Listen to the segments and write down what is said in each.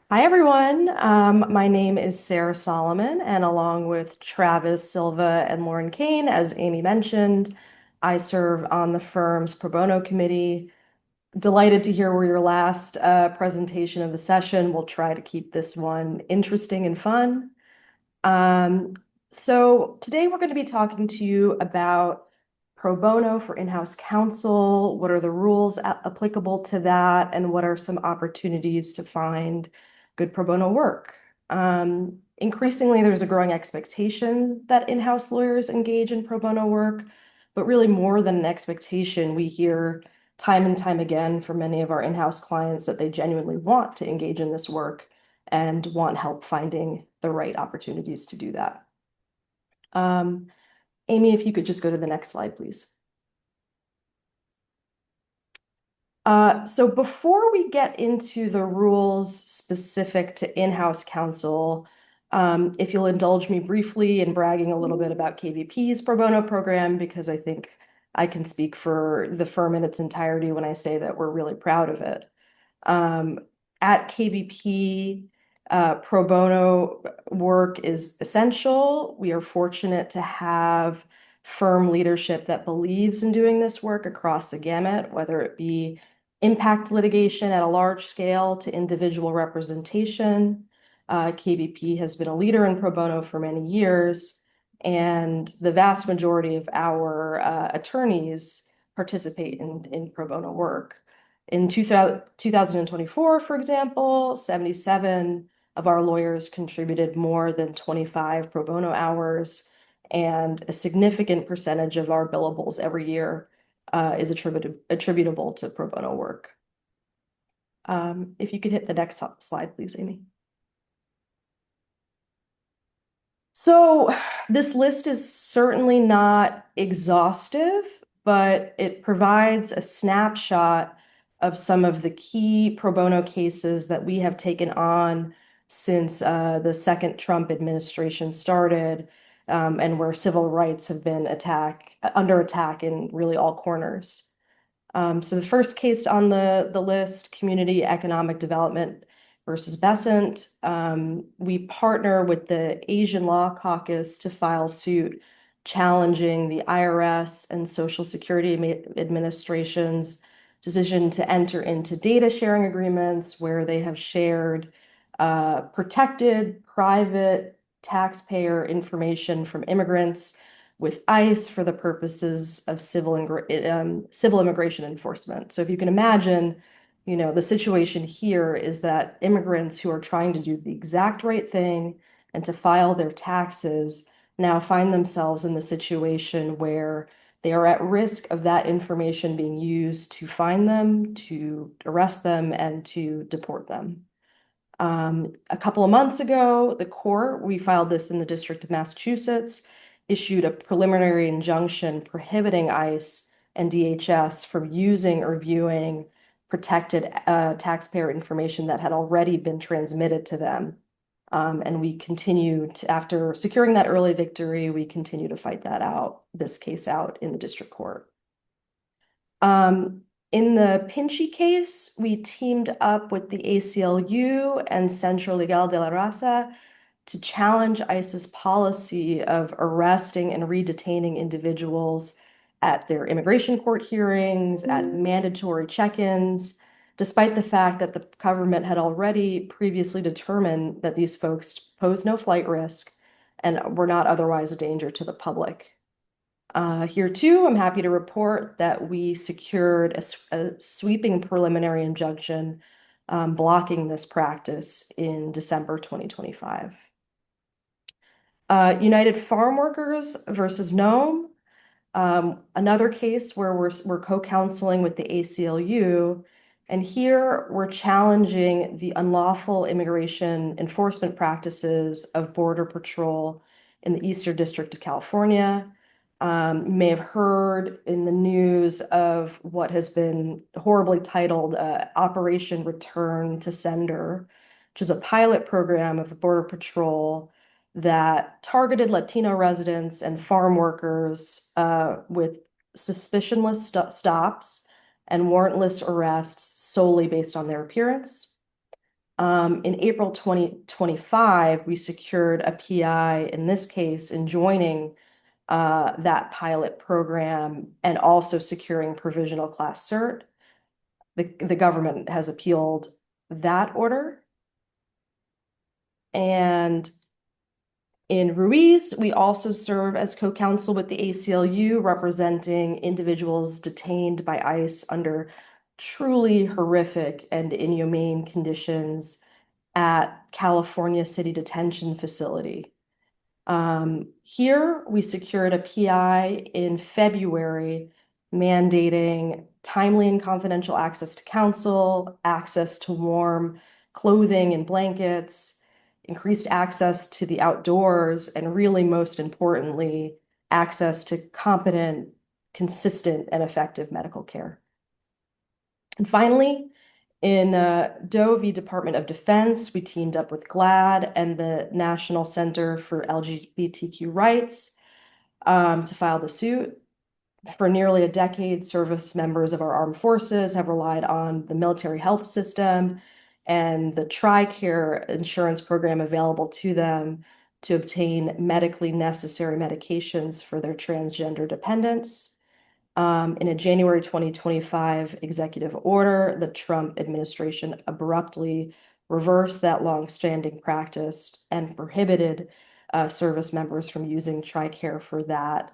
Hi, everyone. My name is Sarah Solomon, and along with Travis Silva and Lauren Kane, as Amy mentioned, I serve on the firm's pro bono committee. Delighted to hear your last presentation of the session. We'll try to keep this one interesting and fun. Um, so today we're going to be talking to you about pro bono for in-house counsel. What are the rules applicable to that, and what are some opportunities to find good pro bono work? Increasingly, there's a growing expectation that in-house lawyers engage in pro bono work, but really more than an expectation, we hear time and time again from many of our in-house clients that they genuinely want to engage in this work and want help finding the right opportunities to do that. Um, Amy, if you could just go to the next slide, please. So before we get into the rules specific to in-house counsel, if you'll indulge me briefly in bragging a little bit about KVP's pro bono program, because I think I can speak for the firm in its entirety when I say that we're really proud of it. Um, at KVP, pro bono work is essential. We are fortunate to have firm leadership that believes in doing this work across the gamut, whether it be impact litigation at a large scale to individual representation. KVP has been a leader in pro bono for many years, and the vast majority of our attorneys participate in pro bono work. In 2024, for example, 77 of our lawyers contributed more than 25 pro bono hours, and a significant percentage of our billables every year is attributable to pro bono work. If you could hit the next slide, please, Amy. So this list is certainly not exhaustive, but it provides a snapshot of some of the key pro bono cases that we have taken on since the second Trump administration started, and where civil rights have been under attack in really all corners. So the first case on the list, Community Economic Development versus Besant. We partner with the Asian Law Caucus to file suit challenging the IRS and Social Security Administration's decision to enter into data sharing agreements where they have shared protected private taxpayer information from immigrants with ICE for the purposes of civil immigration enforcement. So if you can imagine, the situation here is that immigrants who are trying to do the exact right thing and to file their taxes now find themselves in the situation where they are at risk of that information being used to find them, to arrest them, and to deport them. A couple of months ago, we filed this in the District of Massachusetts, issued a preliminary injunction prohibiting ICE and DHS from using or viewing protected taxpayer information that had already been transmitted to them. And we continue to, after securing that early victory, we continue to fight this case out in the district court. In the Pinchy case, we teamed up with the ACLU and Centro Legal de la Raza to challenge ICE's policy of arresting and redetaining individuals at their immigration court hearings, at mandatory check-ins, despite the fact that the government had already previously determined that these folks pose no flight risk and were not otherwise a danger to the public. Here too, I'm happy to report that we secured a sweeping preliminary injunction blocking this practice in December 2025. United Farm Workers versus Nome, another case where we're co-counseling with the ACLU, and here we're challenging the unlawful immigration enforcement practices of Border Patrol in the Eastern District of California. You may have heard in the news of what has been horribly titled Operation Return to Sender, which is a pilot program of the Border Patrol that targeted Latino residents and farm workers with suspicionless stops and warrantless arrests solely based on their appearance. In April 2025, we secured a PI, in this case, in joining that pilot program and also securing provisional class cert. The government has appealed that order. And in Ruiz, we also serve as co-counsel with the ACLU, representing individuals detained by ICE under truly horrific and inhumane conditions at California City Detention Facility. Here, we secured a PI in February mandating timely and confidential access to counsel, access to warm clothing and blankets, increased access to the outdoors, and really, most importantly, access to competent, consistent, and effective medical care. And finally, in Doe v. Department of Defense, we teamed up with GLAAD and the National Center for LGBTQ Rights to file the suit. For nearly a decade, service members of our armed forces have relied on the military health system and the TRICARE insurance program available to them to obtain medically necessary medications for their transgender dependents. In a January 2025 executive order, the Trump administration abruptly reversed that long-standing practice and prohibited service members from using TRICARE for that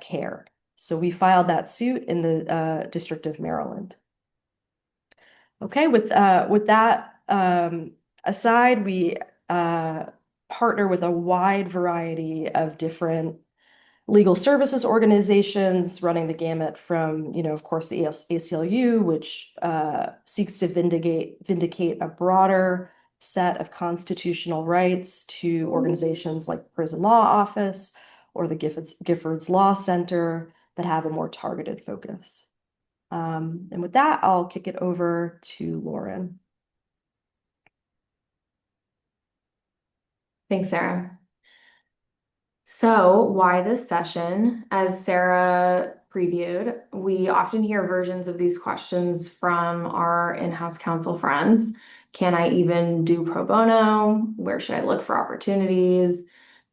care. So we filed that suit in the District of Maryland. Okay, with that aside, we partner with a wide variety of different legal services organizations, running the gamut from, of course, the ACLU, which seeks to vindicate a broader set of constitutional rights, to organizations like Prison Law Office or the Giffords Law Center that have a more targeted focus. And with that, I'll kick it over to Lauren. Thanks, Sarah. So why this session? As Sarah previewed, we often hear versions of these questions from our in-house counsel friends. Can I even do pro bono? Where should I look for opportunities?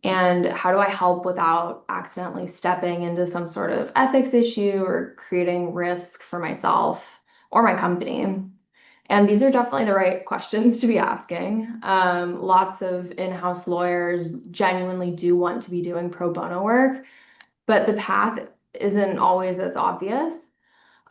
And how do I help without accidentally stepping into some sort of ethics issue or creating risk for myself or my company? And these are definitely the right questions to be asking. Lots of in-house lawyers genuinely do want to be doing pro bono work, but the path isn't always as obvious.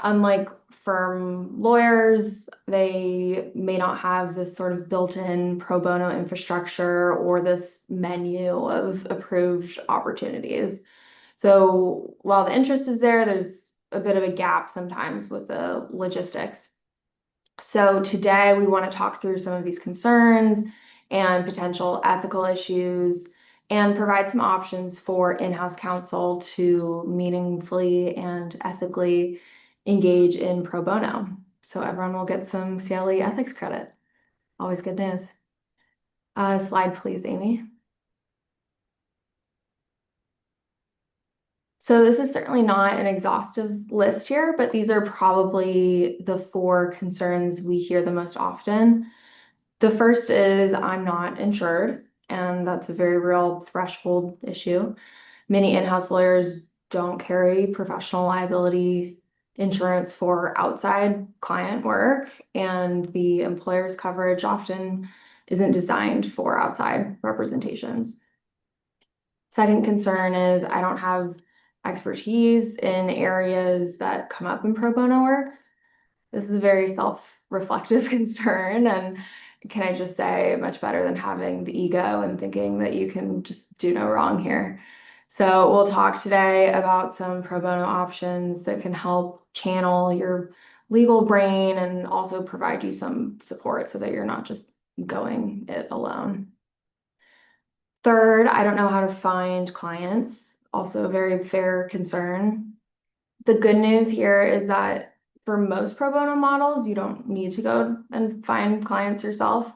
Unlike firm lawyers, they may not have this sort of built-in pro bono infrastructure or this menu of approved opportunities. So while the interest is there, there's a bit of a gap sometimes with the logistics. So today we want to talk through some of these concerns and potential ethical issues and provide some options for in-house counsel to meaningfully and ethically engage in pro bono. So everyone will get some CLE ethics credit. Always good news. Slide, please, Amy. So this is certainly not an exhaustive list here, but these are probably the 4 concerns we hear the most often. The first is I'm not insured, and that's a very real threshold issue. Many in-house lawyers don't carry professional liability insurance for outside client work, and the employer's coverage often isn't designed for outside representations. Second concern is I don't have expertise in areas that come up in pro bono work. This is a very self-reflective concern, and can I just say, much better than having the ego and thinking that you can just do no wrong here. So we'll talk today about some pro bono options that can help channel your legal brain and also provide you some support so that you're not just going it alone. Third, I don't know how to find clients. Also a very fair concern. The good news here is that for most pro bono models, you don't need to go and find clients yourself.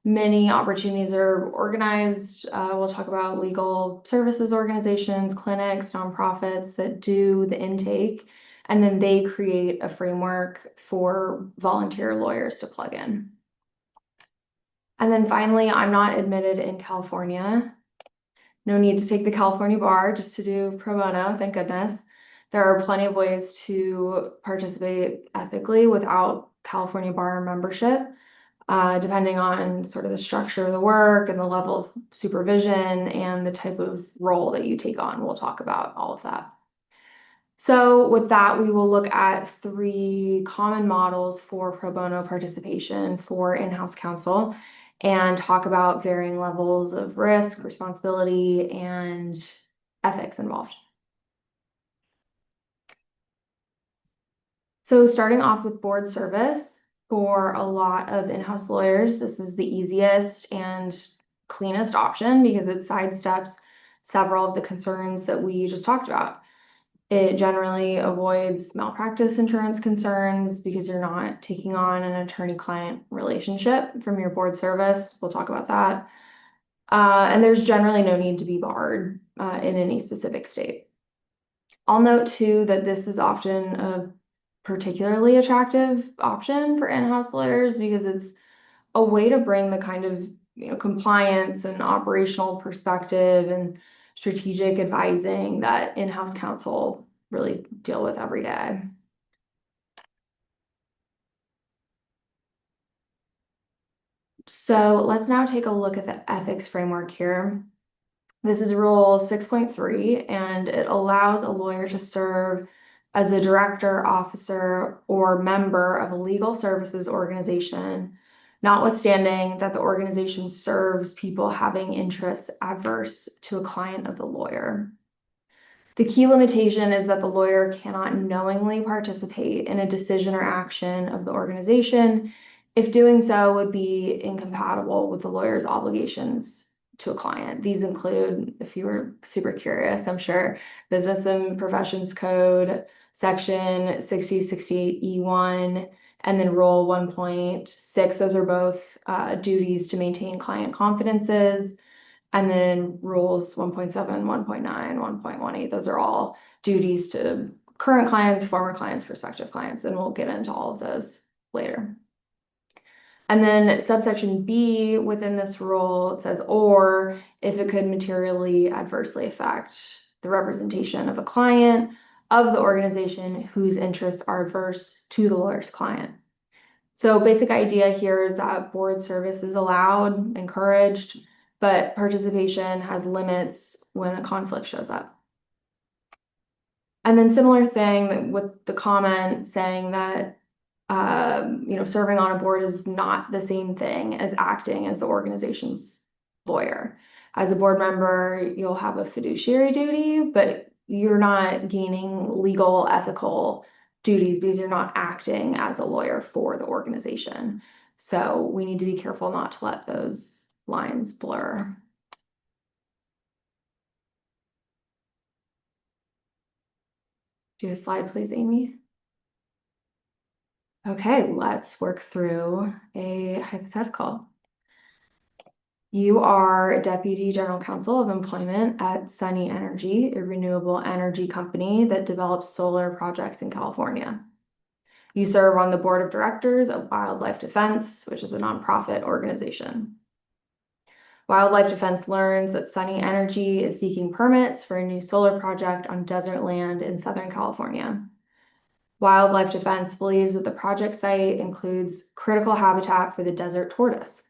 Many opportunities are organized. We'll talk about legal services organizations, clinics, nonprofits that do the intake, and then they create a framework for volunteer lawyers to plug in. And then finally, I'm not admitted in California. No need to take the California bar just to do pro bono, thank goodness. There are plenty of ways to participate ethically without California bar membership, depending on sort of the structure of the work and the level of supervision and the type of role that you take on. We'll talk about all of that. So with that, we will look at 3 common models for pro bono participation for in-house counsel and talk about varying levels of risk, responsibility, and ethics involved. So starting off with board service, for a lot of in-house lawyers, this is the easiest and cleanest option because it sidesteps several of the concerns that we just talked about. It generally avoids malpractice insurance concerns because you're not taking on an attorney-client relationship from your board service. We'll talk about that. And there's generally no need to be barred in any specific state. I'll note too that this is often a particularly attractive option for in-house lawyers because it's a way to bring the kind of compliance and operational perspective and strategic advising that in-house counsel really deal with every day. So let's now take a look at the ethics framework here. This is Rule 6.3, and it allows a lawyer to serve as a director, officer, or member of a legal services organization, notwithstanding that the organization serves people having interests adverse to a client of the lawyer. The key limitation is that the lawyer cannot knowingly participate in a decision or action of the organization if doing so would be incompatible with the lawyer's obligations to a client. These include, if you were super curious, I'm sure, Business and Professions Code, Section 6068E1, and then Rule 1.6. Those are both duties to maintain client confidences. And then rules 1.7, 1.9, 1.18, those are all duties to current clients, former clients, prospective clients, and we'll get into all of those later. And then subsection B within this rule, it says, or if it could materially adversely affect the representation of a client of the organization whose interests are adverse to the lawyer's client. So basic idea here is that board service is allowed, encouraged, but participation has limits when a conflict shows up. And then similar thing with the comment saying that serving on a board is not the same thing as acting as the organization's lawyer. As a board member, you'll have a fiduciary duty, but you're not gaining legal, ethical duties because you're not acting as a lawyer for the organization. So we need to be careful not to let those lines blur. Do a slide, please, Amy. Okay, let's work through a hypothetical. You are Deputy General Counsel of Employment at Sunny Energy, a renewable energy company that develops solar projects in California. You serve on the board of directors of Wildlife Defense, which is a nonprofit organization. Wildlife Defense learns that Sunny Energy is seeking permits for a new solar project on desert land in Southern California. Wildlife Defense believes that the project site includes critical habitat for the desert tortoise.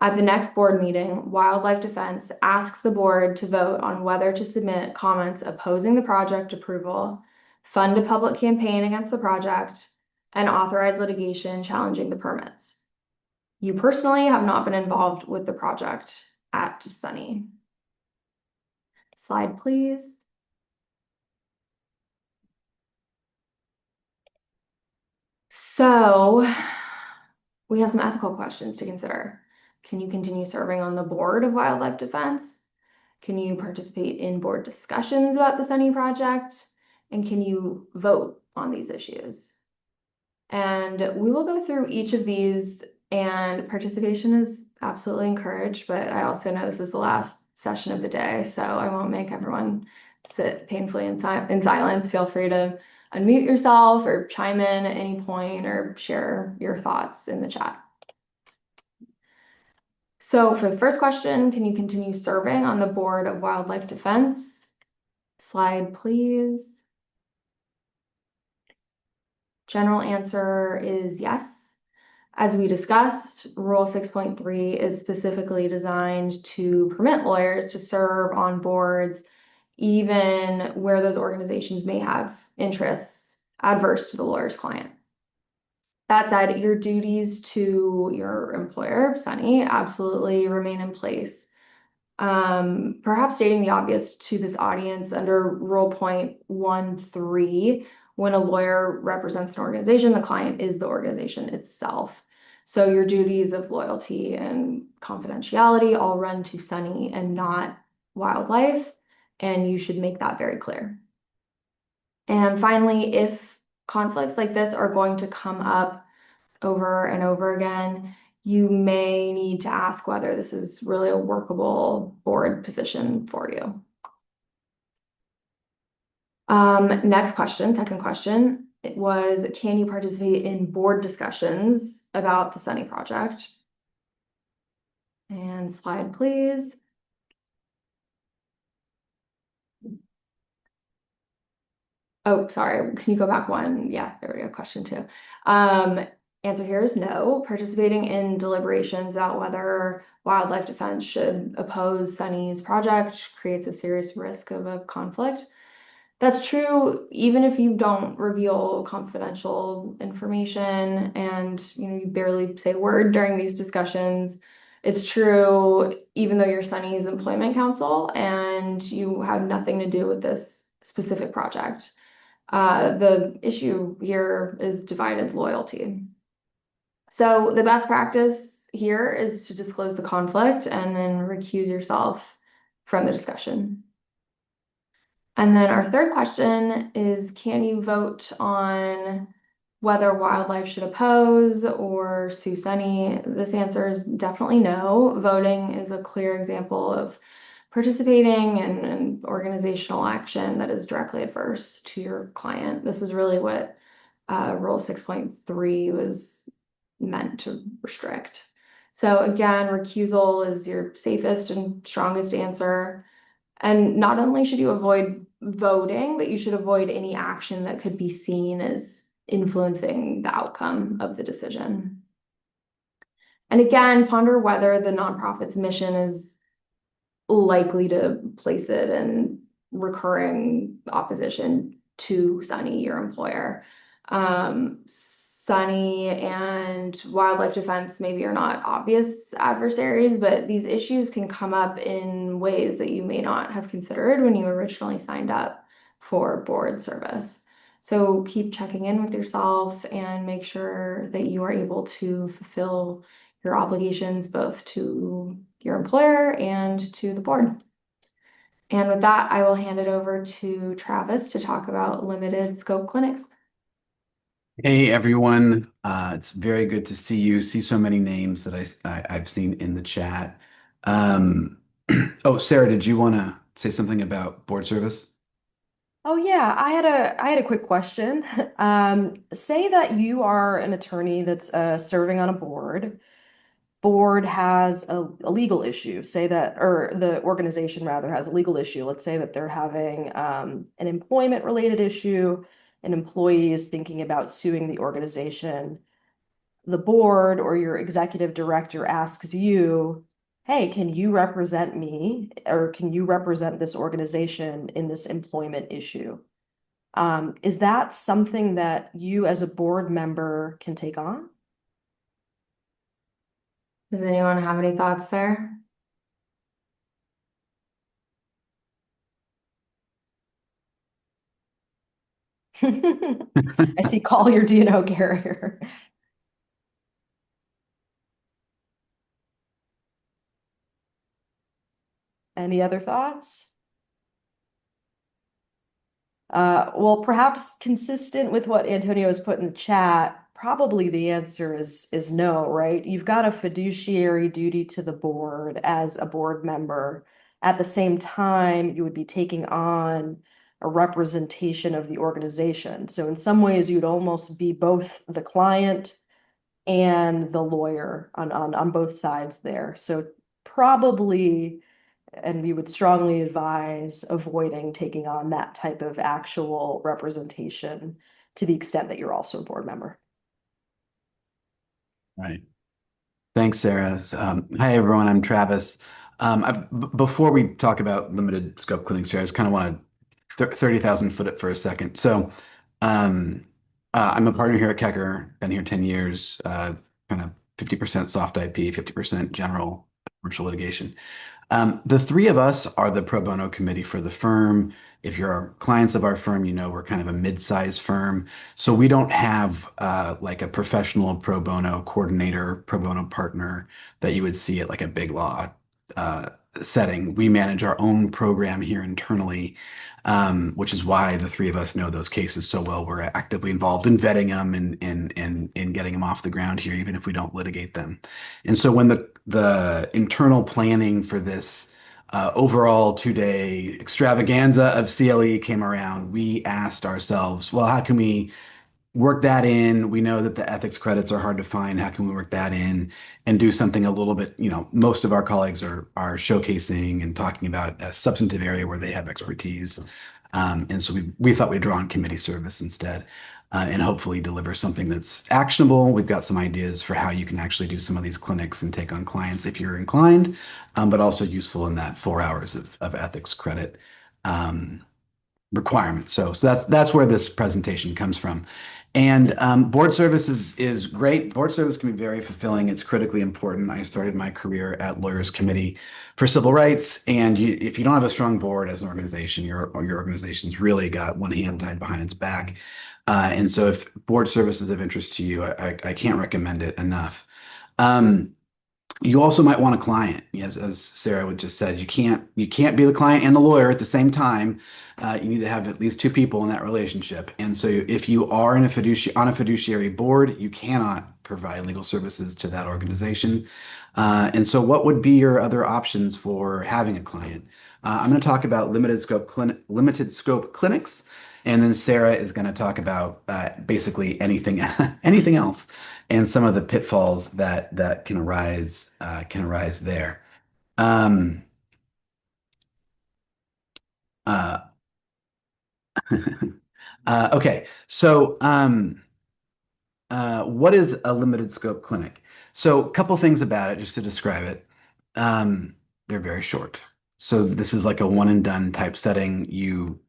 At the next board meeting, Wildlife Defense asks the board to vote on whether to submit comments opposing the project approval, fund a public campaign against the project, and authorize litigation challenging the permits. You personally have not been involved with the project at Sunny. Slide, please. So we have some ethical questions to consider. Can you continue serving on the board of Wildlife Defense? Can you participate in board discussions about the Sunny project? And can you vote on these issues? And we will go through each of these, and participation is absolutely encouraged, but I also know this is the last session of the day, so I won't make everyone sit painfully in silence. Feel free to unmute yourself or chime in at any point or share your thoughts in the chat. So for the first question, can you continue serving on the board of wildlife defense? Slide, please. General answer is yes. As we discussed, Rule 6.3 is specifically designed to permit lawyers to serve on boards even where those organizations may have interests adverse to the lawyer's client. That said, your duties to your employer, Sunny, absolutely remain in place. Perhaps stating the obvious to this audience under Rule Point 1.3, when a lawyer represents an organization, the client is the organization itself. So your duties of loyalty and confidentiality all run to Sunny and not wildlife, and you should make that very clear. And finally, if conflicts like this are going to come up over and over again, you may need to ask whether this is really a workable board position for you. Next question, second question, it was, can you participate in board discussions about the Sunny project? And slide, please. Oh, sorry, can you go back one? Yeah, there we go, question two. Answer here is no. Participating in deliberations about whether wildlife defense should oppose Sunny's project creates a serious risk of a conflict. That's true even if you don't reveal confidential information and you barely say a word during these discussions. It's true even though you're Sunny's employment counsel and you have nothing to do with this specific project. The issue here is divided loyalty. So the best practice here is to disclose the conflict and then recuse yourself from the discussion. And then our third question is, can you vote on whether wildlife should oppose or sue Sunny? This answer is definitely no. Voting is a clear example of participating in an organizational action that is directly adverse to your client. This is really what Rule 6.3 was meant to restrict. So again, recusal is your safest and strongest answer. And not only should you avoid voting, but you should avoid any action that could be seen as influencing the outcome of the decision. And again, ponder whether the nonprofit's mission is likely to place it in recurring opposition to Sunny, your employer. Sunny and wildlife defense maybe are not obvious adversaries, but these issues can come up in ways that you may not have considered when you originally signed up for board service. So keep checking in with yourself and make sure that you are able to fulfill your obligations both to your employer and to the board. And with that, I will hand it over to Travis to talk about limited scope clinics. Hey everyone, it's very good to see you. See so many names that I've seen in the chat. Oh, Sarah, did you want to say something about board service? Oh yeah, I had a quick question. Say that you are an attorney that's serving on a board. Board has a legal issue. Say that, or the organization rather has a legal issue. Let's say that they're having an employment related issue. An employee is thinking about suing the organization. The board or your executive director asks you, hey, can you represent me or can you represent this organization in this employment issue? Is that something that you as a board member can take on? Does anyone have any thoughts there? I see call your DNO carrier. Any other thoughts? Well, perhaps consistent with what Antonio has put in the chat, probably the answer is no, right? You've got a fiduciary duty to the board as a board member. At the same time, you would be taking on a representation of the organization. So in some ways, you'd almost be both the client and the lawyer on both sides there. So probably, and we would strongly advise avoiding taking on that type of actual representation to the extent that you're also a board member. Right. Thanks, Sarah. Hi, everyone. I'm Travis. Before we talk about limited scope clinics here, I just kind of want to 30,000 foot it for a second. So, um, I'm a partner here at Keker, been here 10 years, kind of 50% soft IP, 50% general commercial litigation. The three of us are the pro bono committee for the firm. If you're clients of our firm, you know we're kind of a mid-sized firm. So we don't have like a professional pro bono coordinator, pro bono partner that you would see at like a big law uh, setting. We manage our own program here internally, which is why the three of us know those cases so well. We're actively involved in vetting them and getting them off the ground here, even if we don't litigate them. And so when the internal planning for this overall 2 day extravaganza of CLE came around, we asked ourselves, well, how can we work that in? We know that the ethics credits are hard to find. How can we work that in and do something a little bit, most of our colleagues are showcasing and talking about a substantive area where they have expertise. And so we thought we'd draw on committee service instead, and hopefully deliver something that's actionable. We've got some ideas for how you can actually do some of these clinics and take on clients if you're inclined, but also useful in that 4 hours of ethics credit requirement. So that's where this presentation comes from. And board service is great. Board service can be very fulfilling. It's critically important. I started my career at Lawyers Committee for Civil Rights, and if you don't have a strong board as an organization, your organization's really got one hand tied behind its back. And so if board service is of interest to you, I can't recommend it enough. You also might want a client, as Sarah would just said. You can't be the client and the lawyer at the same time. You need to have at least two people in that relationship. And so if you are on a fiduciary board, you cannot provide legal services to that organization. And so what would be your other options for having a client? I'm going to talk about limited scope clinics, and then Sarah is going to talk about basically anything anything else and some of the pitfalls that can arise there. Um, uh, okay, so what is a limited scope clinic? So a couple things about it, just to describe it. They're very short. So this is like a one and done type setting. You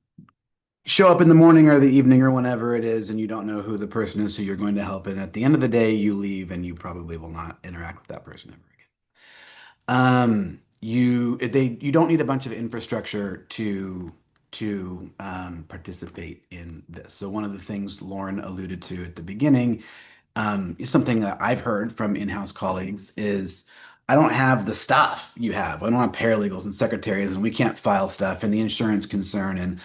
show up in the morning or the evening or whenever it is, and you don't know who the person is who you're going to help. And at the end of the day, you leave and you probably will not interact with that person ever again. You don't need a bunch of infrastructure to participate in this. So one of the things Lauren alluded to at the beginning, something that I've heard from in-house colleagues is, I don't have the stuff you have. I don't have paralegals and secretaries, and we can't file stuff, and the insurance concern, and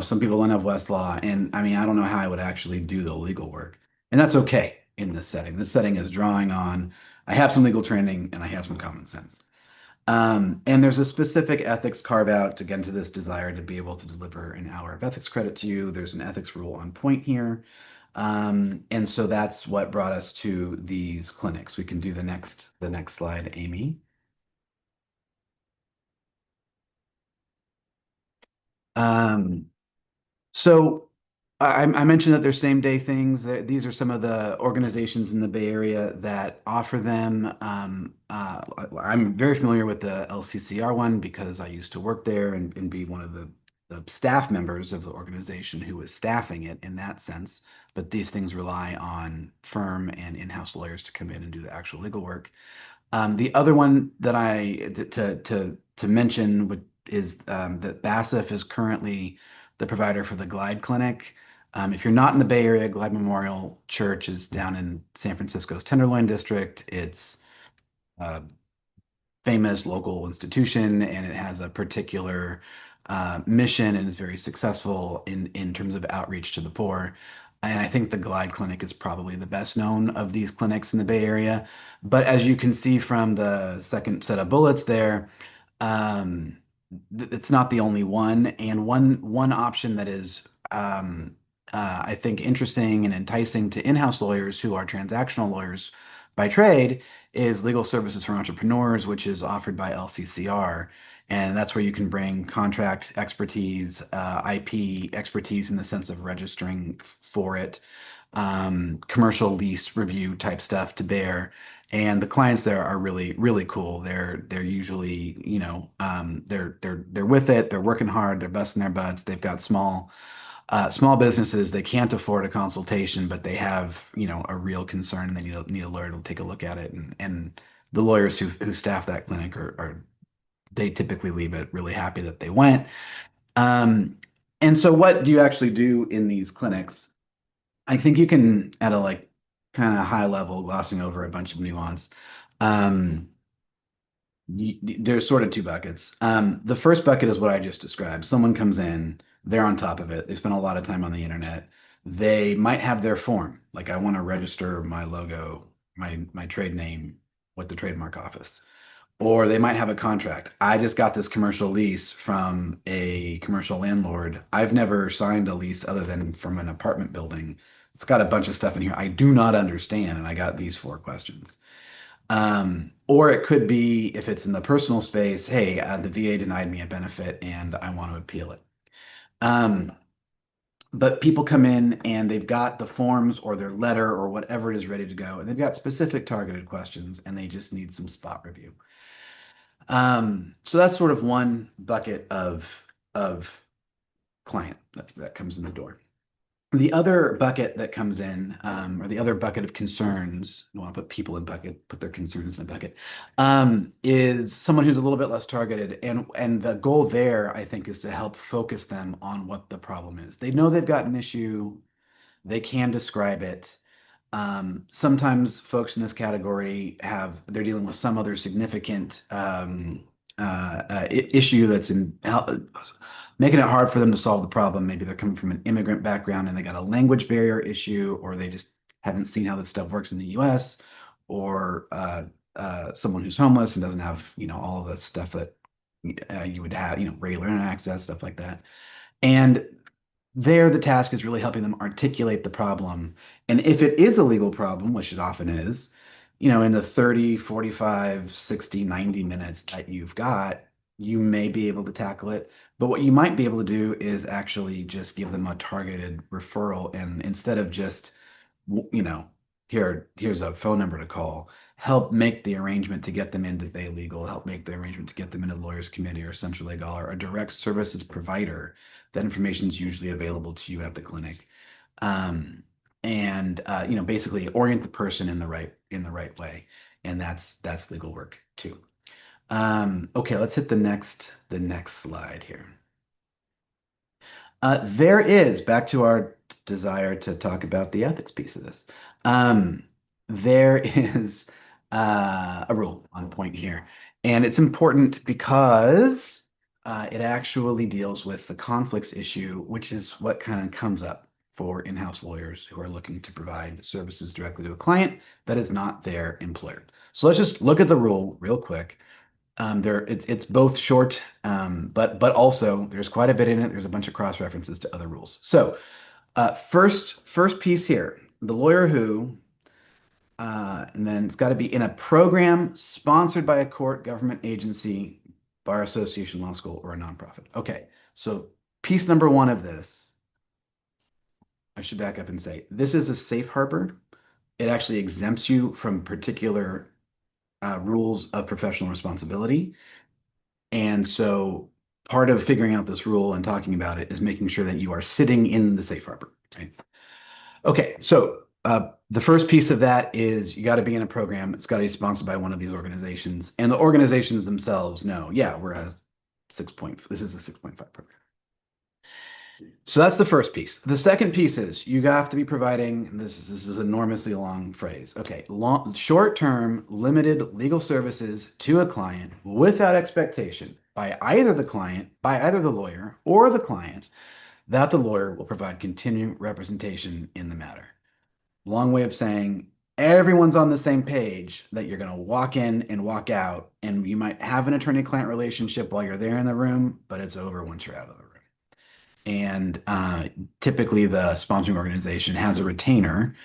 some people don't have Westlaw, and I mean, I don't know how I would actually do the legal work, and that's okay in this setting. This setting is drawing on, I have some legal training and I have some common sense. And there's a specific ethics carve out to get into this desire to be able to deliver an hour of ethics credit to you. There's an ethics rule on point here. And so that's what brought us to these clinics. We can do the next slide, Amy. So I mentioned that they're same day things. These are some of the organizations in the Bay Area that offer them. I'm very familiar with the LCCR one because I used to work there and be one of the staff members of the organization who was staffing it in that sense. But these things rely on firm and in-house lawyers to come in and do the actual legal work. The other one that to mention is that BASF is currently the provider for the Glide Clinic. If you're not in the Bay Area, Glide Memorial Church is down in San Francisco's Tenderloin District. It's a famous local institution, and it has a particular mission and is very successful in terms of outreach to the poor. And I think the Glide Clinic is probably the best known of these clinics in the Bay Area. But as you can see from the second set of bullets there, it's not the only one. And one option that is, I think, interesting and enticing to in-house lawyers who are transactional lawyers by trade is Legal Services for Entrepreneurs, which is offered by LCCR. And that's where you can bring contract expertise, IP expertise in the sense of registering for it, commercial lease review type stuff to bear. And the clients there are really, really cool. They're usually, they're with it. They're working hard. They're busting their butts. They've got small businesses. They can't afford a consultation, but they have, a real concern. And they need a lawyer to take a look at it. And the lawyers who staff that clinic are they typically leave it really happy that they went. Um, and so, what do you actually do in these clinics? I think you can, at a like kind of high level, glossing over a bunch of nuance. Um, there's sort of two buckets. The first bucket is what I just described. Someone comes in, they're on top of it. They spend a lot of time on the internet. They might have their form, like I want to register my logo, my trade name with the trademark office. Or they might have a contract. I just got this commercial lease from a commercial landlord. I've never signed a lease other than from an apartment building. It's got a bunch of stuff in here I do not understand, and I got these four questions. Or it could be if it's in the personal space, hey, the VA denied me a benefit and I want to appeal it. Um, but people come in and they've got the forms or their letter or whatever it is ready to go, and they've got specific targeted questions and they just need some spot review. So that's sort of one bucket of client that comes in the door. The other bucket that comes in, or the other bucket of concerns, I want to put people in bucket, put their concerns in a bucket, is someone who's a little bit less targeted. And the goal there, I think, is to help focus them on what the problem is. They know they've got an issue, they can describe it. Sometimes folks in this category they're dealing with some other significant issue that's making it hard for them to solve the problem. Maybe they're coming from an immigrant background and they got a language barrier issue, or they just haven't seen how this stuff works in the US, or someone who's homeless and doesn't have, all of the stuff that you would have, regular internet access, stuff like that. And there, the task is really helping them articulate the problem. And if it is a legal problem, which it often is, in the 30, 45, 60, 90 minutes that you've got, you may be able to tackle it. But what you might be able to do is actually just give them a targeted referral. And instead of just, here's a phone number to call, help make the arrangement to get them into Bay Legal, help make the arrangement to get them into Lawyers Committee or Central Legal or a direct services provider. That information is usually available to you at the clinic. And basically orient the person in the right way. And that's legal work too. Okay, let's hit the next slide here. There is, back to our desire to talk about the ethics piece of this. There is a rule on point here, and it's important because it actually deals with the conflicts issue, which is what kind of comes up for in-house lawyers who are looking to provide services directly to a client that is not their employer. So let's just look at the rule real quick. It's both short, but also there's quite a bit in it. There's a bunch of cross references to other rules. So first piece here, the lawyer who, and then it's got to be in a program sponsored by a court, government agency, bar association, law school, or a nonprofit. Okay, so piece number one of this, I should back up and say, this is a safe harbor. It actually exempts you from particular rules of professional responsibility. And so part of figuring out this rule and talking about it is making sure that you are sitting in the safe harbor. Right? Okay, so the first piece of that is you got to be in a program. It's got to be sponsored by one of these organizations. And the organizations themselves know, yeah, this is a 6.5 program. So that's the first piece. The second piece is you have to be providing, this is an enormously long phrase. Okay, short-term limited legal services to a client without expectation by either the lawyer or the client that the lawyer will provide continuing representation in the matter. Long way of saying everyone's on the same page that you're going to walk in and walk out, and you might have an attorney-client relationship while you're there in the room, but it's over once you're out of the room. And typically the sponsoring organization has a retainer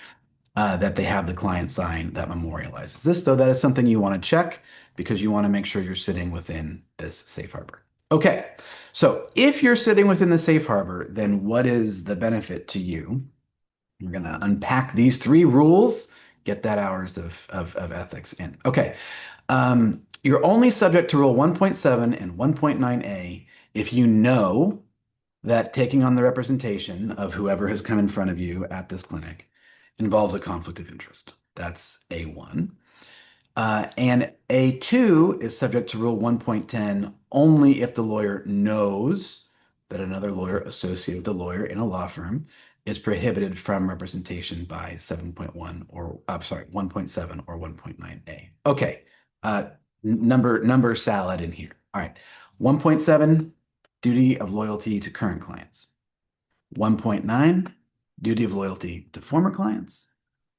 that they have the client sign that memorializes this, though that is something you want to check because you want to make sure you're sitting within this safe harbor. Okay, so if you're sitting within the safe harbor, then what is the benefit to you? We're going to unpack these three rules, get that hours of ethics in. Okay, you're only subject to Rule 1.7 and 1.9a if you know that taking on the representation of whoever has come in front of you at this clinic involves a conflict of interest. That's A1. And A2 is subject to Rule 1.10 only if the lawyer knows that another lawyer associated with the lawyer in a law firm is prohibited from representation by 7.1 or, I'm sorry, 1.7 or 1.9a. Okay, number salad in here. All right, 1.7, duty of loyalty to current clients. 1.9, duty of loyalty to former clients.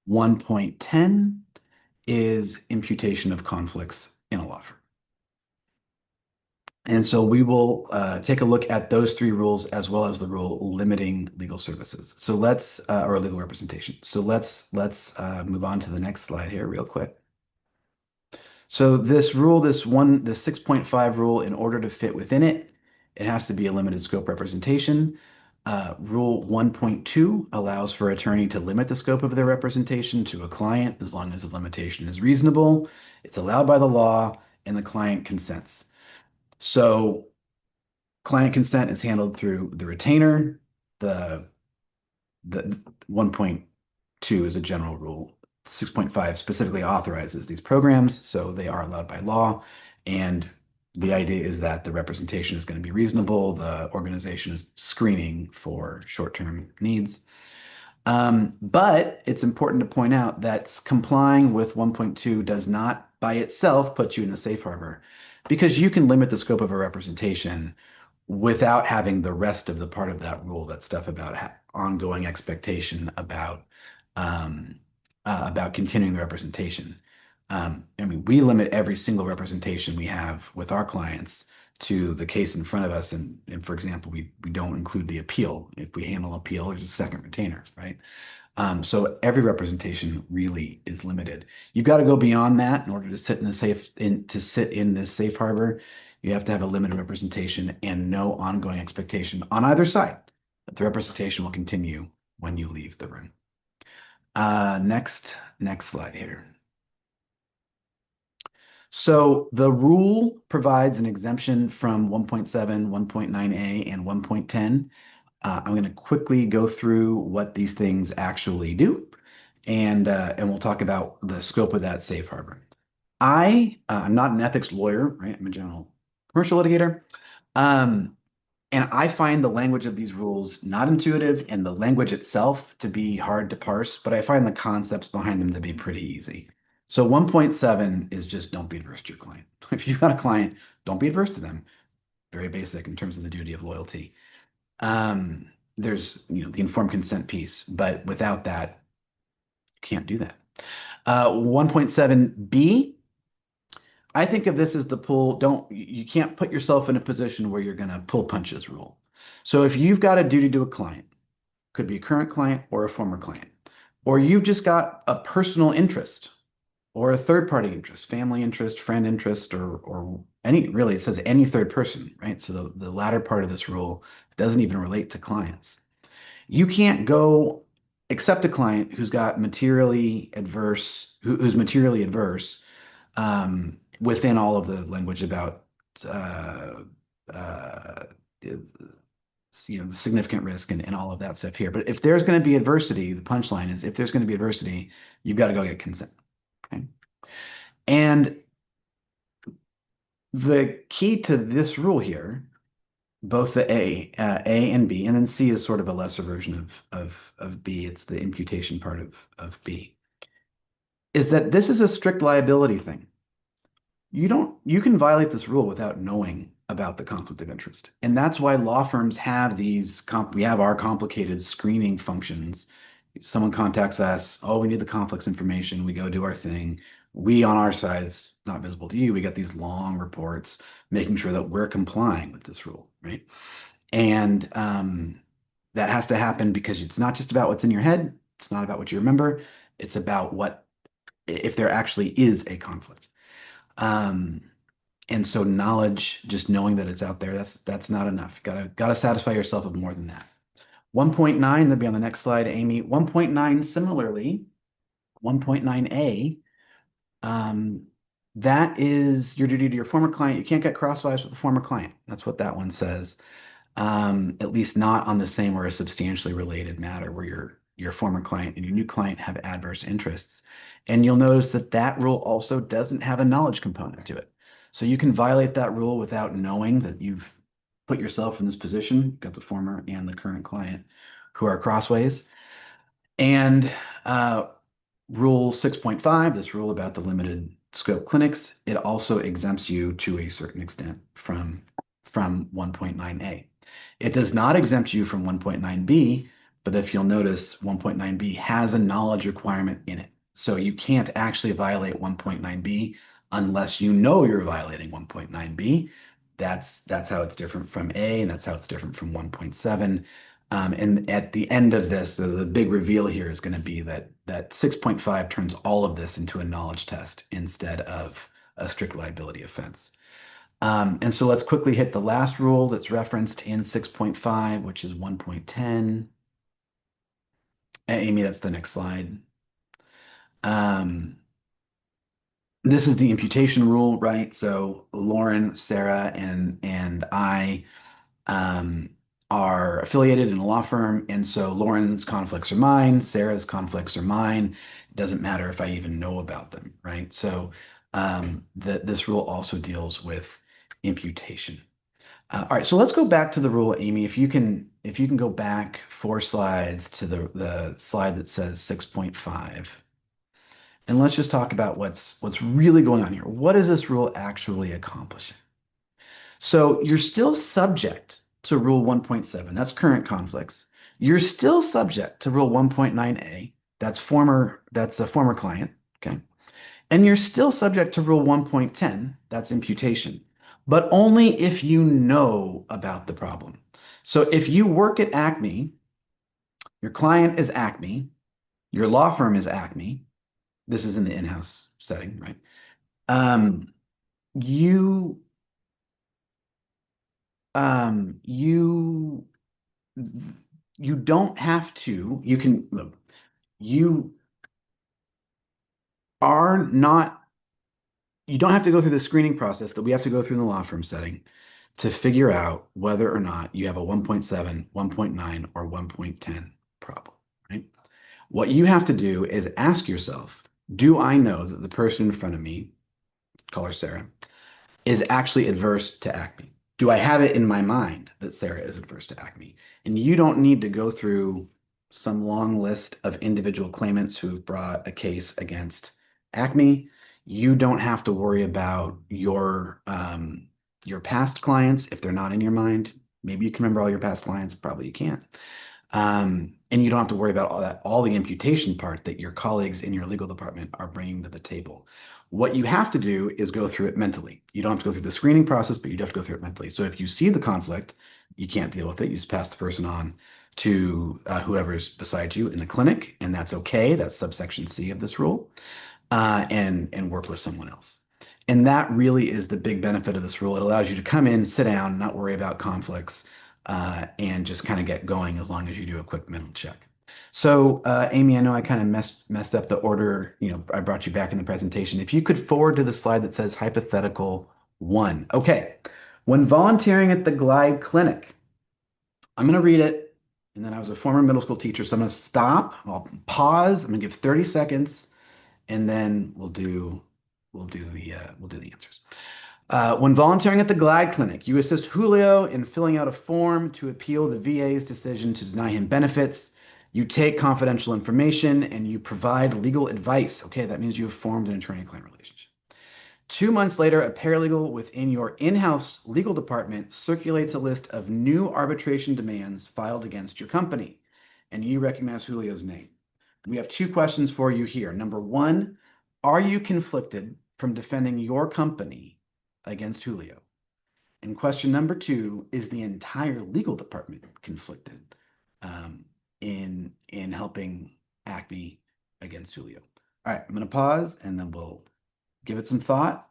1.10 is imputation of conflicts in a law firm. And so we will take a look at those three rules as well as the rule limiting legal services. So let's, or legal representation. So let's move on to the next slide here real quick. So this rule, this 6.5 rule, in order to fit within it, it has to be a limited scope representation. Rule 1.2 allows for attorney to limit the scope of their representation to a client as long as the limitation is reasonable. It's allowed by the law and the client consents. So client consent is handled through the retainer. The 1.2 is a general rule. 6.5 specifically authorizes these programs, so they are allowed by law. And the idea is that the representation is going to be reasonable. The organization is screening for short-term needs. But it's important to point out that complying with 1.2 does not by itself put you in the safe harbor because you can limit the scope of a representation without having the rest of the part of that rule, that stuff about ongoing expectation about continuing the representation. I mean, we limit every single representation we have with our clients to the case in front of us. And for example, we don't include the appeal. If we handle appeal, there's a second retainer, right? So every representation really is limited. You've got to go beyond that in order to sit in this safe harbor. You have to have a limited representation and no ongoing expectation on either side that the representation will continue when you leave the room. Next slide here. So the rule provides an exemption from 1.7, 1.9a, and 1.10. I'm going to quickly go through what these things actually do, and we'll talk about the scope of that safe harbor. I'm not an ethics lawyer, right? I'm a general commercial litigator. And I find the language of these rules not intuitive and the language itself to be hard to parse, but I find the concepts behind them to be pretty easy. So 1.7 is just don't be adverse to your client. If you've got a client, don't be adverse to them. Very basic in terms of the duty of loyalty. There's the informed consent piece, but without that, you can't do that. 1.7b, I think of this as the you can't put yourself in a position where you're going to pull punches rule. So if you've got a duty to a client, could be a current client or a former client, or you've just got a personal interest or a third party interest, family interest, friend interest, or any, really, it says any third person, right? So the latter part of this rule doesn't even relate to clients. You can't go accept a client who's got materially adverse, who's materially adverse, within all of the language about the significant risk and all of that stuff here. But if there's going to be adversity, the punchline is if there's going to be adversity, you've got to go get consent. Okay. And the key to this rule here, both the A and B, and then C is sort of a lesser version of B. It's the imputation part of B, is that this is a strict liability thing. You can violate this rule without knowing about the conflict of interest. And that's why law firms have we have our complicated screening functions. If someone contacts us, oh, we need the conflicts information. We go do our thing. We, on our side, it's not visible to you. We get these long reports making sure that we're complying with this rule, right? And that has to happen because it's not just about what's in your head. It's not about what you remember. It's about what if there actually is a conflict. Um, and so knowledge, just knowing that it's out there, that's not enough. Gotta satisfy yourself with more than that. 1.9, that'll be on the next slide, Amy. 1.9, similarly, 1.9a, um, that is your duty to your former client. You can't get crosswise with the former client. That's what that one says. At least not on the same or a substantially related matter where your former client and your new client have adverse interests. And you'll notice that that rule also doesn't have a knowledge component to it. So you can violate that rule without knowing that you've put yourself in this position. You've got the former and the current client who are crossways. And Rule 6.5, this rule about the limited scope clinics, it also exempts you to a certain extent from 1.9a. It does not exempt you from 1.9b, but if you'll notice, 1.9b has a knowledge requirement in it. So you can't actually violate 1.9b unless you know you're violating 1.9b. That's how it's different from A, and that's how it's different from 1.7. And at the end of this, the big reveal here is going to be that 6.5 turns all of this into a knowledge test instead of a strict liability offense. And so let's quickly hit the last rule that's referenced in 6.5, which is 1.10. Amy, that's the next slide. This is the imputation rule, right? So Lauren, Sarah, and I are affiliated in a law firm, and so Lauren's conflicts are mine, Sarah's conflicts are mine. It doesn't matter if I even know about them, right? So this rule also deals with imputation. All right, so let's go back to the rule, Amy. If you can go back 4 slides to the slide that says 6.5. And let's just talk about what's really going on here. What is this rule actually accomplishing? So you're still subject to Rule 1.7. That's current conflicts. You're still subject to Rule 1.9a. That's a former client. Okay. And you're still subject to Rule 1.10. That's imputation, but only if you know about the problem. So if you work at Acme, your client is Acme, your law firm is Acme. This is in the in-house setting, right? You you you don't have to. You can look. You are not. You don't have to go through the screening process that we have to go through in the law firm setting to figure out whether or not you have a 1.7, 1.9, or 1.10 problem, right? What you have to do is ask yourself, do I know that the person in front of me, call her Sarah, is actually adverse to Acme? Do I have it in my mind that Sarah is adverse to Acme? And you don't need to go through some long list of individual claimants who've brought a case against Acme. You don't have to worry about your past clients if they're not in your mind. Maybe you can remember all your past clients, probably you can't. And you don't have to worry about all the imputation part that your colleagues in your legal department are bringing to the table. What you have to do is go through it mentally. You don't have to go through the screening process, but you have to go through it mentally. So if you see the conflict, you can't deal with it. You just pass the person on to whoever's beside you in the clinic, and that's okay. That's subsection C of this rule, and work with someone else. And that really is the big benefit of this rule. It allows you to come in, sit down, not worry about conflicts, and just kind of get going as long as you do a quick mental check. So, Amy, I know I kind of messed up the order. I brought you back in the presentation. If you could forward to the slide that says hypothetical 1. Okay. When volunteering at the Glide Clinic, I'm going to read it, and then I was a former middle school teacher, so I'm going to stop. I'll pause. I'm going to give 30 seconds, and then we'll do the answers. When volunteering at the Glide Clinic, you assist Julio in filling out a form to appeal the VA's decision to deny him benefits. You take confidential information and you provide legal advice. Okay, that means you have formed an attorney-client relationship. 2 months later, a paralegal within your in-house legal department circulates a list of new arbitration demands filed against your company, and you recognize Julio's name. We have 2 questions for you here. Number 1, are you conflicted from defending your company against Julio? And question number 2, is the entire legal department conflicted in helping Acme against Julio. All right, I'm going to pause and then we'll give it some thought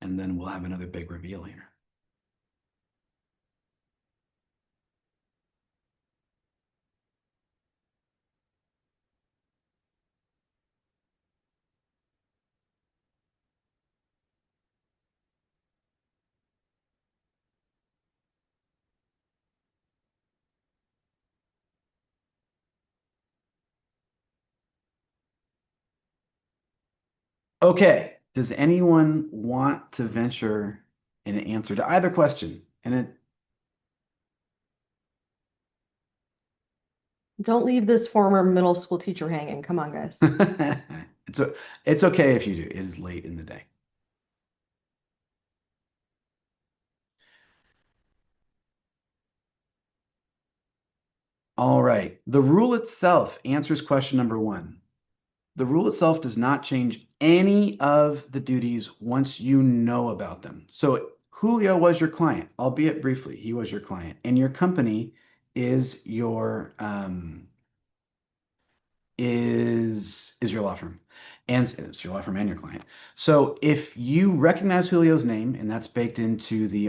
and then we'll have another big reveal here. Okay, does anyone want to venture an answer to either question? And it Don't leave this former middle school teacher hanging. Come on, guys. it's it's okay if you do. It is late in the day. All right. The rule itself answers question number one. The rule itself does not change any of the duties once you know about them. So Julio was your client, albeit briefly. He was your client, and your company is your law firm, and it's your law firm and your client. So if you recognize Julio's name and that's baked into the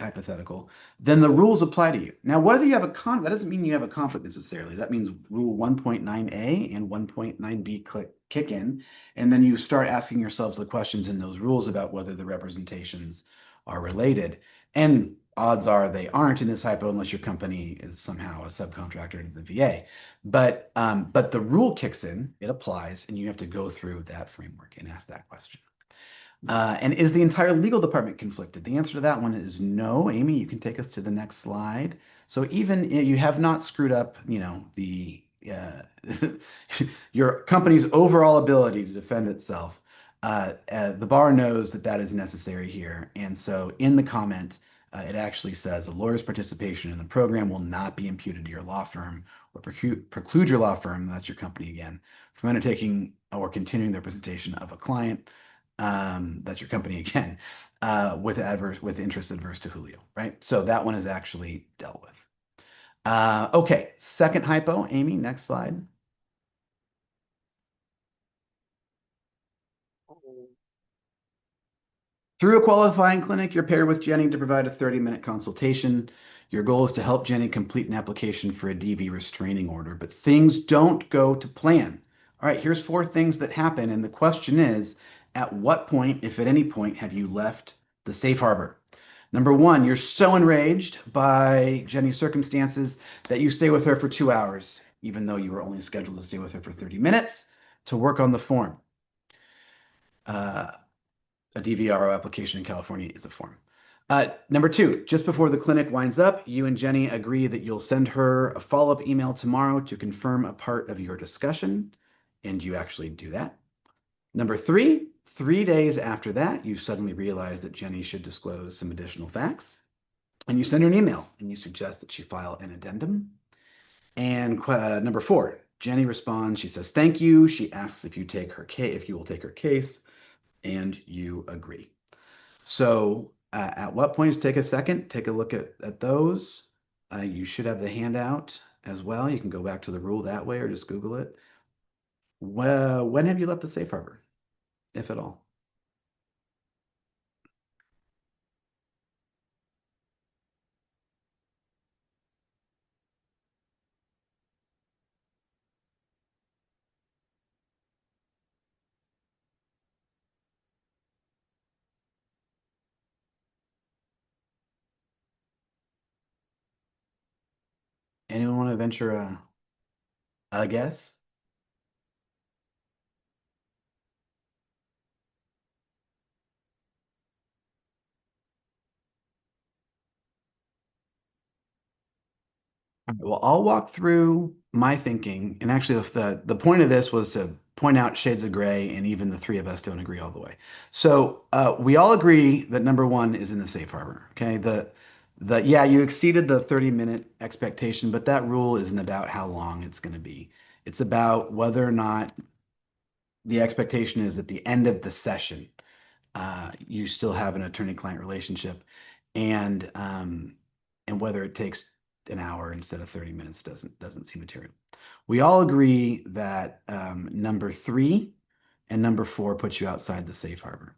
hypothetical, then the rules apply to you. Now, whether you have that doesn't mean you have a conflict necessarily. That means Rule 1.9a and 1.9b kick in, and then you start asking yourselves the questions in those rules about whether the representations are related. And odds are they aren't in this hypo unless your company is somehow a subcontractor to the VA. But the rule kicks in, it applies, and you have to go through that framework and ask that question. And is the entire legal department conflicted? The answer to that one is no. Amy, you can take us to the next slide. So even if you have not screwed up, the your company's overall ability to defend itself, the bar knows that that is necessary here. And so in the comment, it actually says a lawyer's participation in the program will not be imputed to your law firm or preclude your law firm, that's your company again, from undertaking or continuing the representation of a client, that's your company again, with interest adverse to Julio, right? So that one is actually dealt with. Okay, second hypo, Amy, next slide. Through a qualifying clinic, you're paired with Jenny to provide a 30-minute consultation. Your goal is to help Jenny complete an application for a DV restraining order, but things don't go to plan. All right, here's 4 things that happen, and the question is, at what point, if at any point, have you left the safe harbor? Number 1, you're so enraged by Jenny's circumstances that you stay with her for 2 hours, even though you were only scheduled to stay with her for 30 minutes to work on the form. A DVRO application in California is a form. Number 2, just before the clinic winds up, you and Jenny agree that you'll send her a follow-up email tomorrow to confirm a part of your discussion, and you actually do that. Number 3, 3 days after that, you suddenly realize that Jenny should disclose some additional facts, and you send her an email, and you suggest that she file an addendum. And number 4, Jenny responds, she says thank you, she asks if you will take her case, and you agree. So at what points, take a second, take a look at those. You should have the handout as well. You can go back to the rule that way or just Google it. Well, when have you left the safe harbor, if at all? Anyone want to venture a guess? Well, I'll walk through my thinking, and actually, the point of this was to point out shades of gray, and even the 3 of us don't agree all the way. So we all agree that number 1 is in the safe harbor. Okay, yeah, you exceeded the 30-minute expectation, but that rule isn't about how long it's going to be. It's about whether or not the expectation is at the end of the session, you still have an attorney-client relationship, and whether it takes an hour instead of 30 minutes doesn't seem material. We all agree that number 3 and number 4 puts you outside the safe harbor.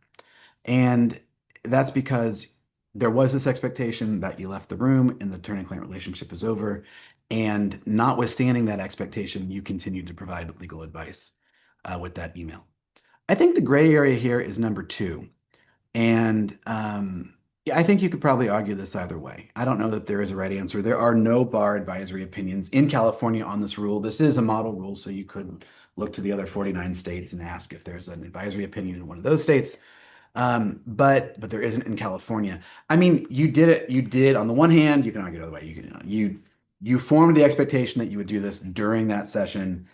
And that's because there was this expectation that you left the room and the attorney-client relationship is over. And notwithstanding that expectation, you continued to provide legal advice with that email. I think the gray area here is number 2. And yeah, I think you could probably argue this either way. I don't know that there is a right answer. There are no bar advisory opinions in California on this rule. This is a model rule, so you could look to the other 49 states and ask if there's an advisory opinion in one of those states. But there isn't in California. I mean, you did it. You did on the one hand, you can argue the other way. You formed the expectation that you would do this during that session.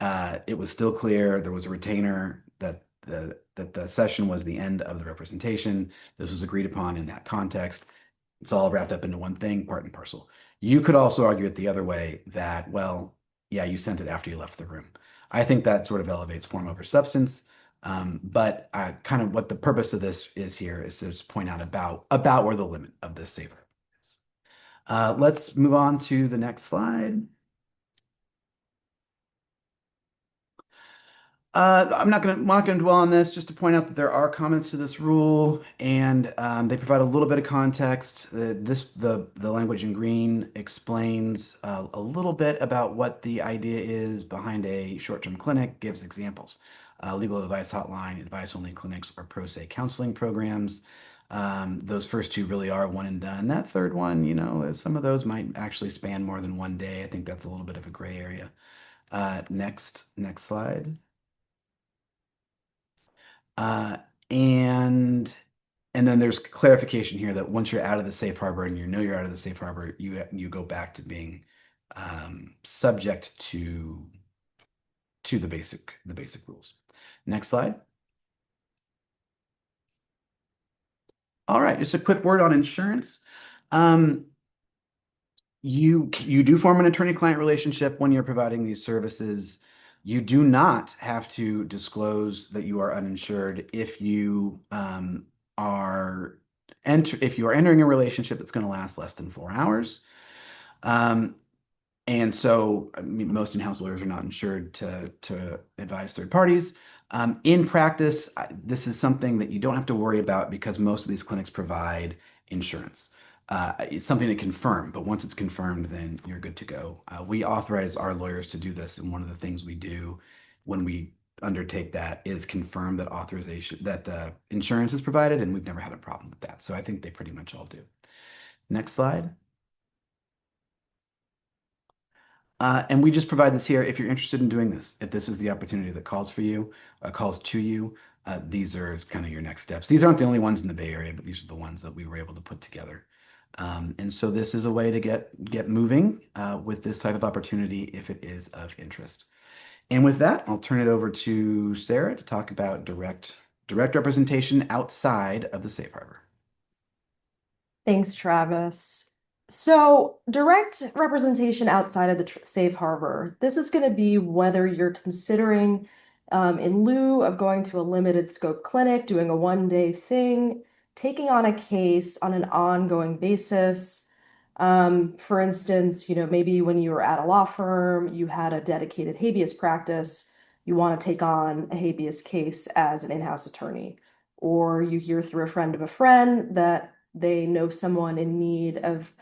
It was still clear there was a retainer that the session was the end of the representation. This was agreed upon in that context. It's all wrapped up into one thing, part and parcel. You could also argue it the other way that, well, yeah, you sent it after you left the room. I think that sort of elevates form over substance. But kind of what the purpose of this is here is to just point out about where the limit of this safe harbor is. Let's move on to the next slide. I'm not going to dwell on this, just to point out that there are comments to this rule, and they provide a little bit of context. The language in green explains a little bit about what the idea is behind a short-term clinic, gives examples. Legal advice hotline, advice-only clinics, or pro se counseling programs. Those first 2 really are one and done. That third one, you know, some of those might actually span more than one day. I think that's a little bit of a gray area. Next slide. Uh, and then there's clarification here that once you're out of the safe harbor and you know you're out of the safe harbor, you go back to being subject to the basic rules. Next slide. All right, just a quick word on insurance. You do form an attorney-client relationship when you're providing these services. You do not have to disclose that you are uninsured if you are entering a relationship that's going to last less than 4 hours. And so, I mean, most in-house lawyers are not insured to advise third parties. In practice, this is something that you don't have to worry about because most of these clinics provide insurance. It's something to confirm, but once it's confirmed, then you're good to go. We authorize our lawyers to do this, and one of the things we do when we undertake that is confirm that insurance is provided, and we've never had a problem with that. So I think they pretty much all do. Next slide. And we just provide this here if you're interested in doing this. If this is the opportunity that calls to you, these are kind of your next steps. These aren't the only ones in the Bay Area, but these are the ones that we were able to put together. And so this is a way to get moving with this type of opportunity if it is of interest. And with that, I'll turn it over to Sarah to talk about direct representation outside of the safe harbor. Thanks, Travis. So, direct representation outside of the safe harbor. This is going to be whether you're considering, in lieu of going to a limited scope clinic, doing a one-day thing, taking on a case on an ongoing basis. For instance, you know, maybe when you were at a law firm, you had a dedicated habeas practice, you want to take on a habeas case as an in-house attorney, or you hear through a friend of a friend that they know someone in need of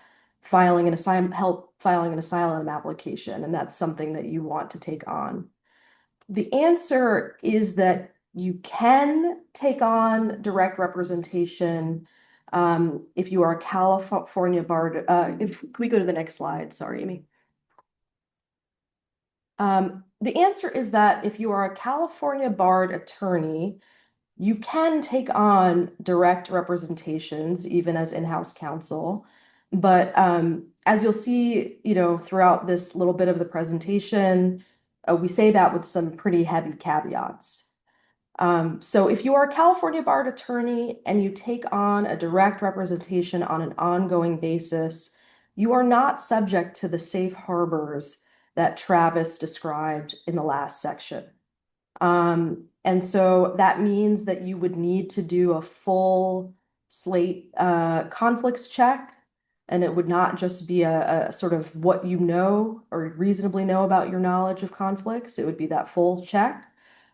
help filing an asylum application, and that's something that you want to take on. The answer is that you can take on direct representation if you are a California barred. If we go to the next slide, sorry, Amy. The answer is that if you are a California barred attorney, you can take on direct representations, even as in-house counsel. But as you'll see, you know, throughout this little bit of the presentation, we say that with some pretty heavy caveats. So if you are a California barred attorney and you take on a direct representation on an ongoing basis, you are not subject to the safe harbors that Travis described in the last section. And so that means that you would need to do a full slate conflicts check And it would not just be a sort of what you know or reasonably know about your knowledge of conflicts. It would be that full check.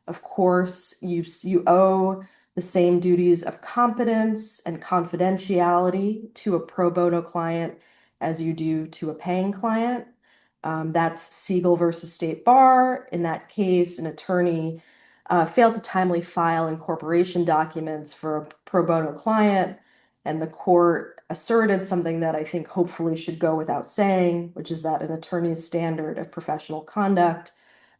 Of course, you owe the same duties of competence and confidentiality to a pro bono client as you do to a paying client. That's Siegel versus State Bar. In that case, an attorney failed to timely file incorporation documents for a pro bono client, and the court asserted something that I think hopefully should go without saying, which is that an attorney's standard of professional conduct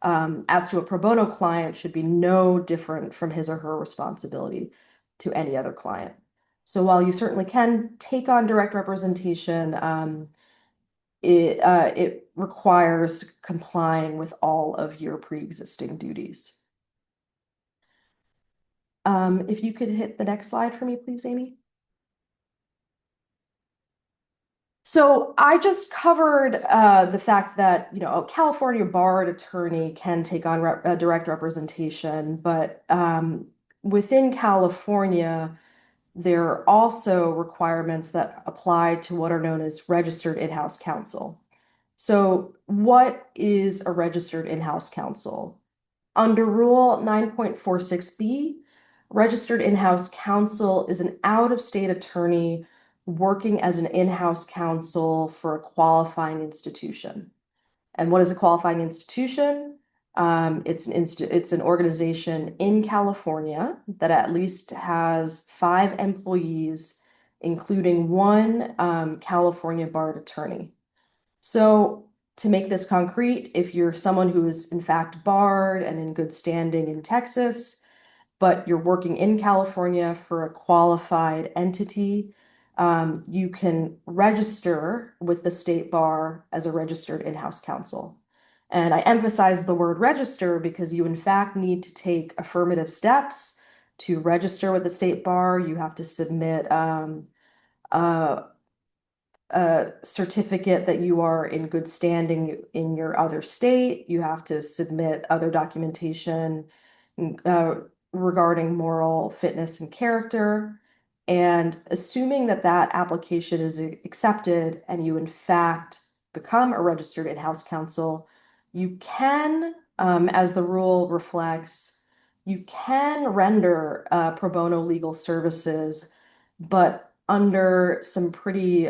as to a pro bono client should be no different from his or her responsibility to any other client. So while you certainly can take on direct representation, it requires complying with all of your pre-existing duties. If you could hit the next slide for me, please, Amy. So I just covered the fact that, a California barred attorney can take on direct representation, but within California, there are also requirements that apply to what are known as registered in-house counsel. So what is a registered in-house counsel? Under Rule 9.46b, registered in-house counsel is an out-of-state attorney working as an in-house counsel for a qualifying institution. And what is a qualifying institution? It's an organization in California that at least has 5 employees, including one California barred attorney. So to make this concrete, if you're someone who is in fact barred and in good standing in Texas, but you're working in California for a qualified entity, you can register with the state bar as a registered in-house counsel. And I emphasize the word register because you in fact need to take affirmative steps to register with the state bar. You have to submit a a certificate that you are in good standing in your other state. You have to submit other documentation uh, regarding moral fitness and character. And assuming that that application is accepted and you in fact become a registered in-house counsel, you can, as the rule reflects, you can render pro bono legal services, but under some pretty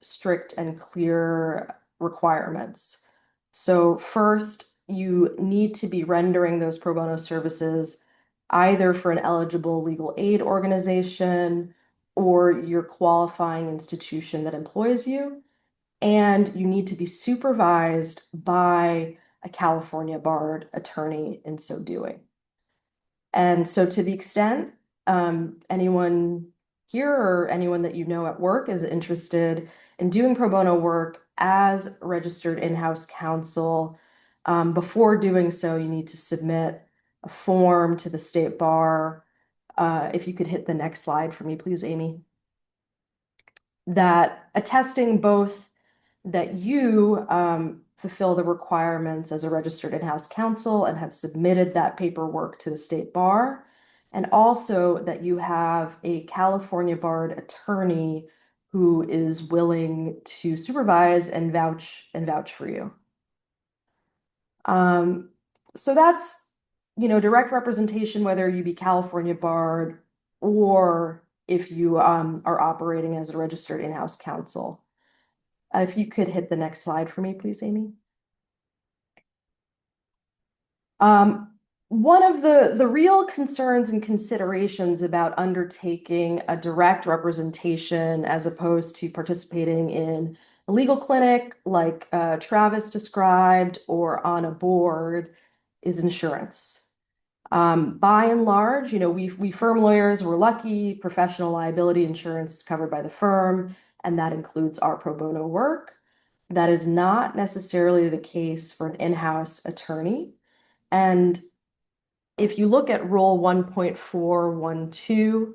strict and clear requirements. So first, you need to be rendering those pro bono services either for an eligible legal aid organization or your qualifying institution that employs you. And you need to be supervised by a California barred attorney in so doing. And so to the extent anyone here or anyone that you know at work is interested in doing pro bono work as registered in-house counsel, before doing so, you need to submit a form to the state bar. If you could hit the next slide for me, please, Amy. That attesting both that you fulfill the requirements as a registered in-house counsel and have submitted that paperwork to the state bar, and also that you have a California barred attorney who is willing to supervise and vouch for you. Um, so that's, direct representation, whether you be California barred or if you are operating as a registered in-house counsel. If you could hit the next slide for me, please, Amy. One of the real concerns and considerations about undertaking a direct representation as opposed to participating in a legal clinic like Travis described or on a board is insurance. By and large, we firm lawyers, we're lucky. Professional liability insurance is covered by the firm, and that includes our pro bono work. That is not necessarily the case for an in-house attorney. And if you look at Rule 1.412,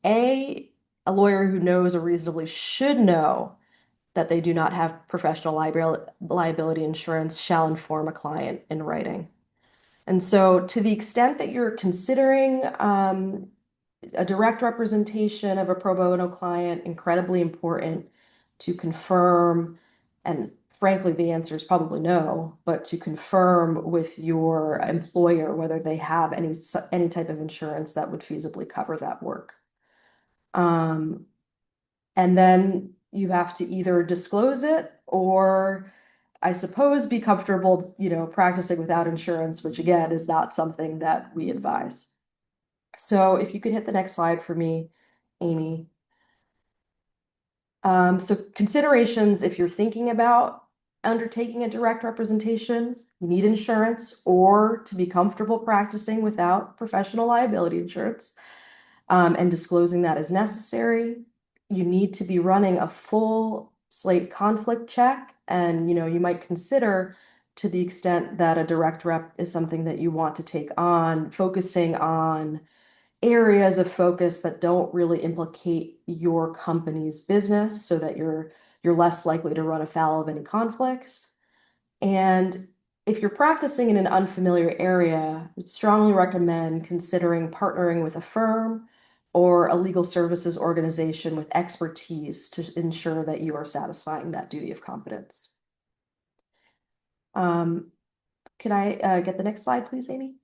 a lawyer who knows or reasonably should know that they do not have professional liability insurance shall inform a client in writing. And so to the extent that you're considering a direct representation of a pro bono client, incredibly important to confirm, and frankly, the answer is probably no, but to confirm with your employer whether they have any type of insurance that would feasibly cover that work. And then you have to either disclose it or I suppose be comfortable, practicing without insurance, which again is not something that we advise. So if you could hit the next slide for me, Amy. So considerations if you're thinking about undertaking a direct representation, you need insurance or to be comfortable practicing without professional liability insurance, and disclosing that as necessary. You need to be running a full slate conflict check, and you might consider, to the extent that a direct rep is something that you want to take on, focusing on areas of focus that don't really implicate your company's business so that you're less likely to run afoul of any conflicts. And if you're practicing in an unfamiliar area, I'd strongly recommend considering partnering with a firm or a legal services organization with expertise to ensure that you are satisfying that duty of competence. Can I get the next slide, please, Amy?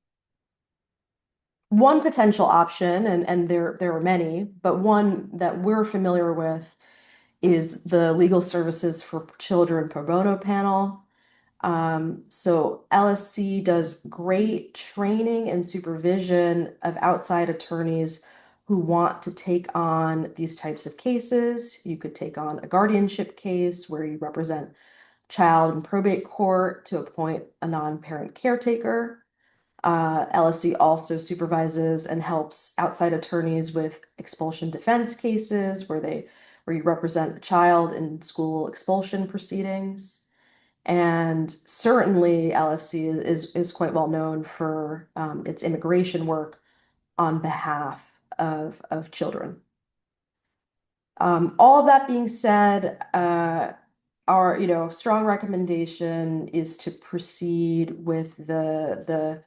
One potential option, and there are many, but one that we're familiar with is the Legal Services for Children Pro Bono panel. So LSC does great training and supervision of outside attorneys who want to take on these types of cases. You could take on a guardianship case where you represent child in probate court to appoint a non-parent caretaker. LSC also supervises and helps outside attorneys with expulsion defense cases where you represent a child in school expulsion proceedings. And certainly LSC is quite well known for its immigration work on behalf of children. All of that being said, our strong recommendation is to proceed with the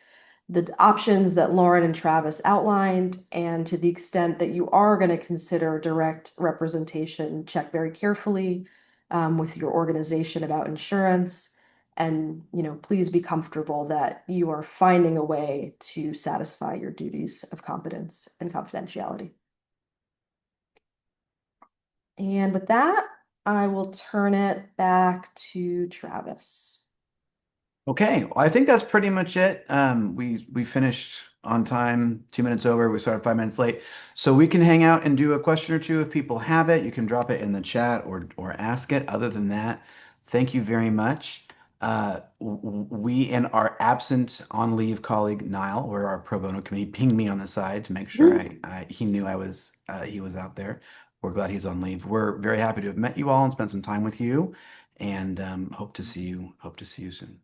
options that Lauren and Travis outlined, and to the extent that you are going to consider direct representation, check very carefully with your organization about insurance, and please be comfortable that you are finding a way to satisfy your duties of competence and confidentiality. And with that, I will turn it back to Travis. Okay, well, I think that's pretty much it. We finished on time, 2 minutes over. We started 5 minutes late, so we can hang out and do a question or two if people have it. You can drop it in the chat or ask it. Other than that, thank you very much. We and our absent on leave colleague Niall, where our pro bono committee, pinged me on the side to make sure he knew he was out there. We're glad he's on leave. We're very happy to have met you all and spent some time with you, and hope to see you soon.